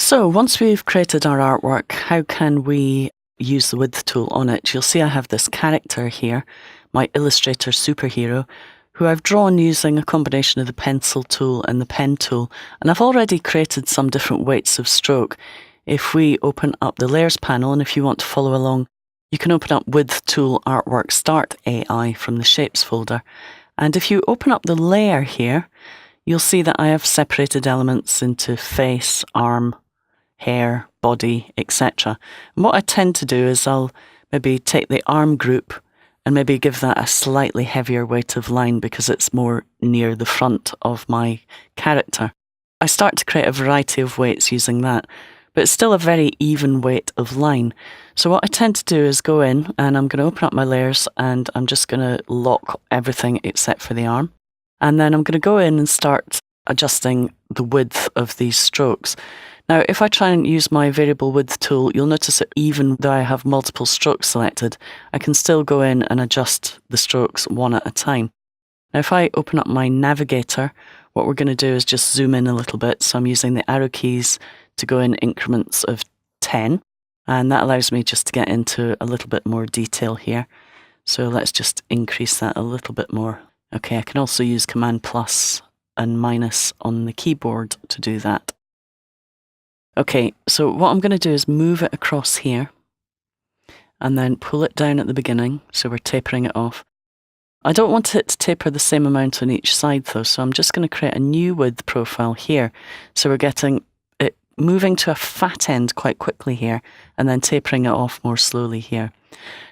So once we've created our artwork, how can we use the width tool on it? You'll see I have this character here, my Illustrator superhero, who I've drawn using a combination of the pencil tool and the pen tool, and I've already created some different weights of stroke. If we open up the Layers panel, and if you want to follow along, you can open up Width Tool Artwork Start AI from the Shapes folder. And if you open up the layer here, you'll see that I have separated elements into face, arm, hair, body, etc. And what I tend to do is I'll maybe take the arm group and maybe give that a slightly heavier weight of line because it's more near the front of my character. I start to create a variety of weights using that, but it's still a very even weight of line. So what I tend to do is go in and I'm going to open up my layers and I'm just going to lock everything except for the arm. And then I'm going to go in and start adjusting the width of these strokes. Now, if I try and use my variable width tool, you'll notice that even though I have multiple strokes selected, I can still go in and adjust the strokes one at a time. Now, if I open up my navigator, what we're going to do is just zoom in a little bit. So I'm using the arrow keys to go in increments of 10, and that allows me just to get into a little bit more detail here. So let's just increase that a little bit more. Okay, I can also use Command plus and minus on the keyboard to do that. Okay, so what I'm going to do is move it across here and then pull it down at the beginning, so we're tapering it off. I don't want it to taper the same amount on each side though, so I'm just going to create a new width profile here. So we're getting it moving to a fat end quite quickly here and then tapering it off more slowly here.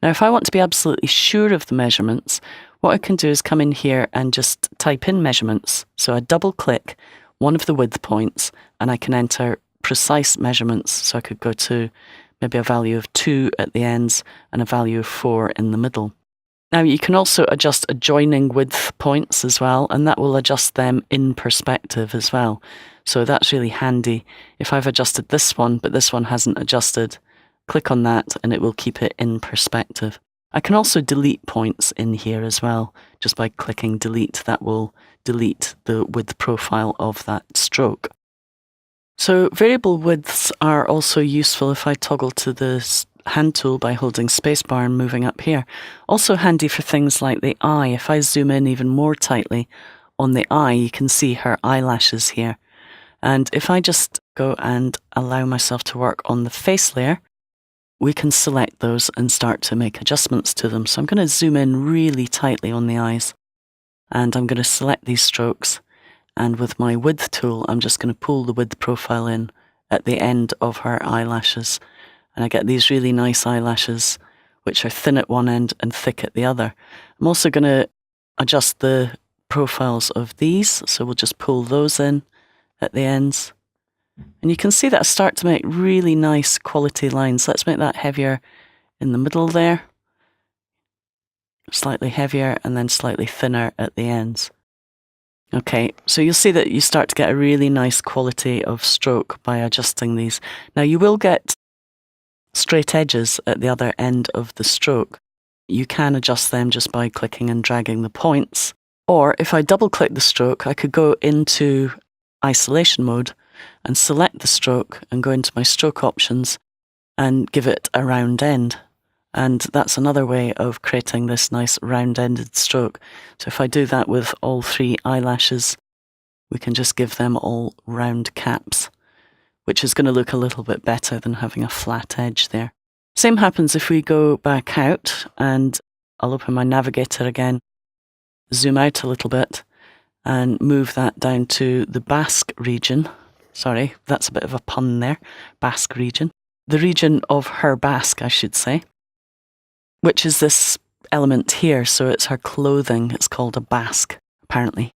Now if I want to be absolutely sure of the measurements, what I can do is come in here and just type in measurements. So I double click one of the width points and I can enter precise measurements. So I could go to maybe a value of 2 at the ends and a value of 4 in the middle. Now you can also adjust adjoining width points as well, and that will adjust them in perspective as well. So that's really handy. If I've adjusted this one, but this one hasn't adjusted, click on that and it will keep it in perspective. I can also delete points in here as well. Just by clicking delete, that will delete the width profile of that stroke. So variable widths are also useful if I toggle to the hand tool by holding spacebar and moving up here. Also handy for things like the eye. If I zoom in even more tightly on the eye, you can see her eyelashes here. And if I just go and allow myself to work on the face layer, we can select those and start to make adjustments to them. So I'm going to zoom in really tightly on the eyes and I'm going to select these strokes. And with my width tool, I'm just going to pull the width profile in at the end of her eyelashes. And I get these really nice eyelashes, which are thin at one end and thick at the other. I'm also going to adjust the profiles of these. So we'll just pull those in at the ends. And you can see that I start to make really nice quality lines. Let's make that heavier in the middle there. Slightly heavier and then slightly thinner at the ends. Okay, so you'll see that you start to get a really nice quality of stroke by adjusting these. Now you will get straight edges at the other end of the stroke. You can adjust them just by clicking and dragging the points. Or if I double click the stroke, I could go into isolation mode and select the stroke and go into my stroke options and give it a round end. And that's another way of creating this nice round-ended stroke. So if I do that with all 3 eyelashes, we can just give them all round caps, which is going to look a little bit better than having a flat edge there. Same happens if we go back out, and I'll open my navigator again, zoom out a little bit, and move that down to the Basque region. Sorry, that's a bit of a pun there. Basque region. The region of her Basque, I should say, which is this element here. So it's her clothing. It's called a basque, apparently.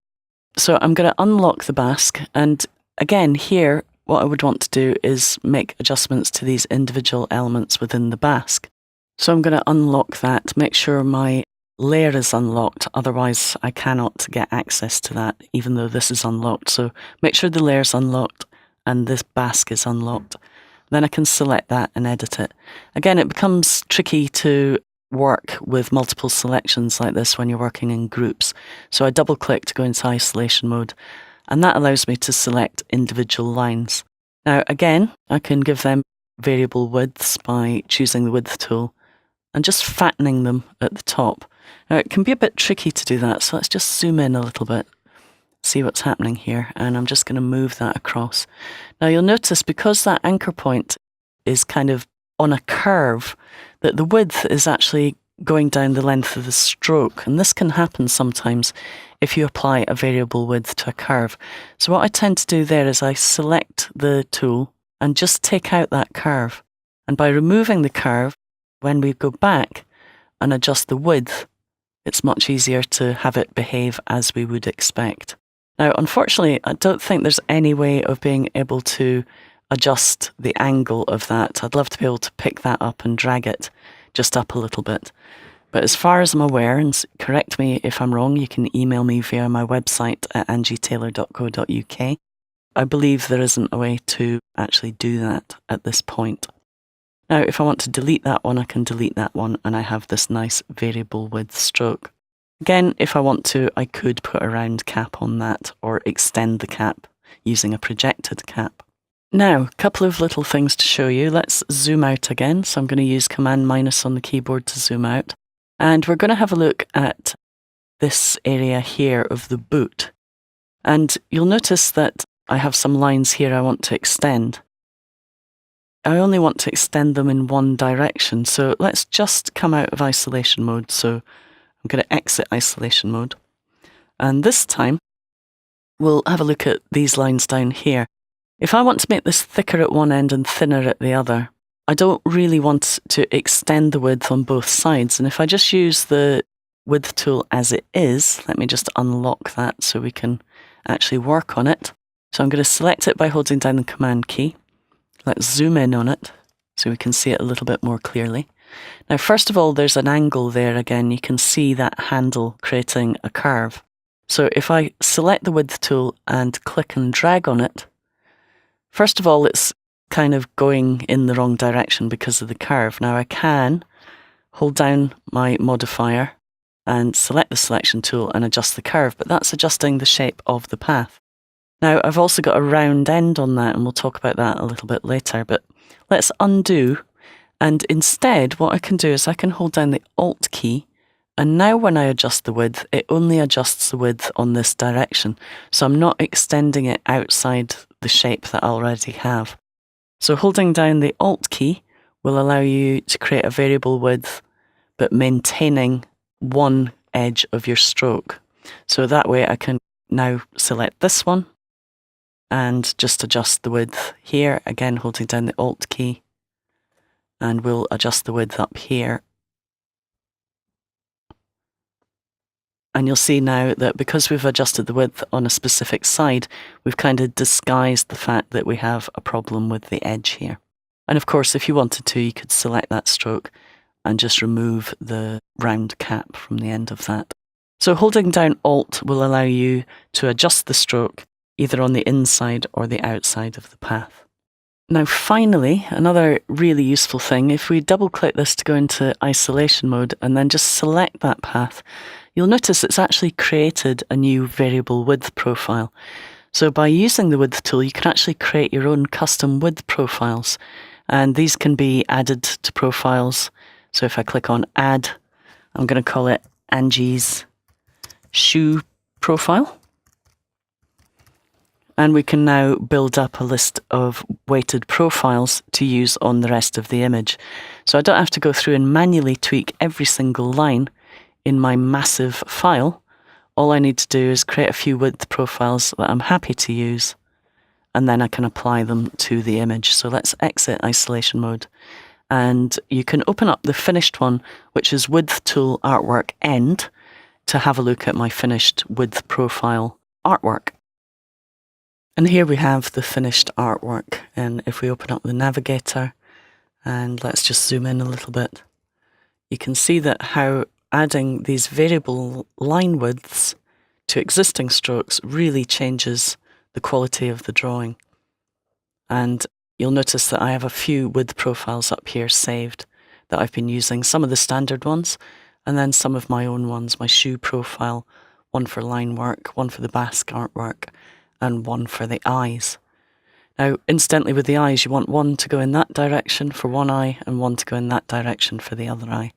So I'm going to unlock the basque. And again, here, what I would want to do is make adjustments to these individual elements within the basque. So I'm going to unlock that, make sure my layer is unlocked. Otherwise, I cannot get access to that, even though this is unlocked. So make sure the layer is unlocked and this basque is unlocked. Then I can select that and edit it. Again, it becomes tricky to work with multiple selections like this when you're working in groups. So I double click to go into isolation mode, and that allows me to select individual lines. Now again, I can give them variable widths by choosing the width tool and just fattening them at the top. Now it can be a bit tricky to do that, so let's just zoom in a little bit, see what's happening here, and I'm just going to move that across. Now you'll notice because that anchor point is kind of on a curve, that the width is actually going down the length of the stroke, and this can happen sometimes if you apply a variable width to a curve. So what I tend to do there is I select the tool and just take out that curve, and by removing the curve, when we go back and adjust the width, it's much easier to have it behave as we would expect. Now, unfortunately, I don't think there's any way of being able to adjust the angle of that. I'd love to be able to pick that up and drag it just up a little bit. But as far as I'm aware, and correct me if I'm wrong, you can email me via my website at angietaylor.co.uk. I believe there isn't a way to actually do that at this point. Now, if I want to delete that one, I can delete that one, and I have this nice variable width stroke. Again, if I want to, I could put a round cap on that or extend the cap using a projected cap. Now, a couple of little things to show you. Let's zoom out again. So I'm going to use Command- on the keyboard to zoom out. And we're going to have a look at this area here of the boot. And you'll notice that I have some lines here I want to extend. I only want to extend them in one direction, so let's just come out of isolation mode. So I'm going to exit isolation mode. And this time, we'll have a look at these lines down here. If I want to make this thicker at one end and thinner at the other, I don't really want to extend the width on both sides. And if I just use the width tool as it is, let me just unlock that so we can actually work on it. So I'm going to select it by holding down the Command key. Let's zoom in on it so we can see it a little bit more clearly. Now, first of all, there's an angle there again. You can see that handle creating a curve. So if I select the width tool and click and drag on it, first of all, it's kind of going in the wrong direction because of the curve. Now I can hold down my modifier and select the selection tool and adjust the curve, but that's adjusting the shape of the path. Now, I've also got a round end on that, and we'll talk about that a little bit later, but let's undo. And instead, what I can do is I can hold down the Alt key, and now when I adjust the width, it only adjusts the width on this direction. So I'm not extending it outside the shape that I already have. So holding down the Alt key will allow you to create a variable width, but maintaining one edge of your stroke. So that way I can now select this one, and just adjust the width here, again holding down the Alt key, and we'll adjust the width up here. And you'll see now that because we've adjusted the width on a specific side, we've kind of disguised the fact that we have a problem with the edge here. And of course, if you wanted to, you could select that stroke and just remove the round cap from the end of that. So holding down Alt will allow you to adjust the stroke either on the inside or the outside of the path. Now finally, another really useful thing, if we double click this to go into isolation mode and then just select that path, you'll notice it's actually created a new variable width profile. So by using the width tool, you can actually create your own custom width profiles, and these can be added to profiles. So if I click on Add, I'm going to call it Angie's shoe profile. And we can now build up a list of weighted profiles to use on the rest of the image. So I don't have to go through and manually tweak every single line in my massive file. All I need to do is create a few width profiles that I'm happy to use, and then I can apply them to the image. So let's exit isolation mode. And you can open up the finished one, which is Width Tool Artwork End, to have a look at my finished width profile artwork. And here we have the finished artwork. And if we open up the navigator and let's just zoom in a little bit, you can see that how adding these variable line widths to existing strokes really changes the quality of the drawing. And you'll notice that I have a few width profiles up here saved that I've been using, some of the standard ones, and then some of my own ones, my shoe profile, one for line work, one for the basque artwork, and one for the eyes. Now, incidentally, with the eyes, you want one to go in that direction for one eye and one to go in that direction for the other eye.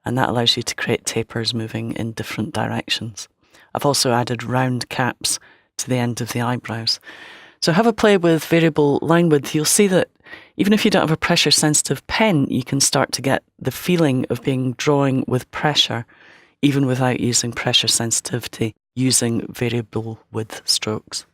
And that allows you to create tapers moving in different directions. I've also added round caps to the end of the eyebrows. So have a play with variable line width. You'll see that even if you don't have a pressure sensitive pen, you can start to get the feeling of being drawing with pressure, even without using pressure sensitivity, using variable width strokes.